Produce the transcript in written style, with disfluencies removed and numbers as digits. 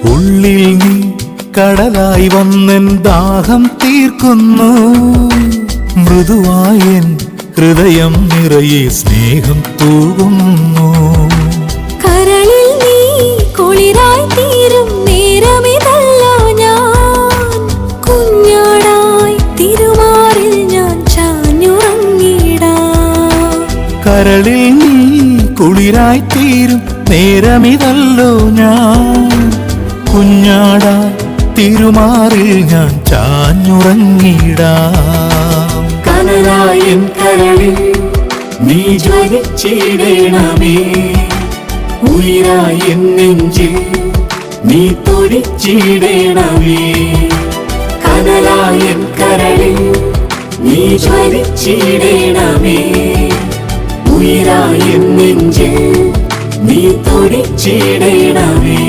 ഉള്ളിൽ നീ കടലായി വന്നെൻ ദാഹം തീർക്കുന്നു. മൃദുവായൻ ഹൃദയം നിറയെ സ്നേഹം തൂകുന്നു. കരളിൽ നീ കുളിരായി തീരും നേരമിതല്ലോ ഞാൻ. കുഞ്ഞാടായി തിരുമാറിൽ ഞാൻ ചാഞ്ഞുറങ്ങിടാം. കരളിൽ നീ കുളിരായി തീരും നേരമിതല്ലോ ഞാൻ. കുഞ്ഞാടായി തിരുമാറിൽ ഞാൻ ചാഞ്ഞുറങ്ങിടാം. കനലായൻ കരളിൽ നീ ജ്വലിച്ചിടണമേ. ഉയിരായി നെഞ്ചിൽ നീ തുടിച്ചിടണമേ. കനലായൻ കരളിൽ നീ ജ്വലിച്ചിടണമേ. ഉയിരായി നെഞ്ചിൽ നീ തുടിച്ചിടണമേ.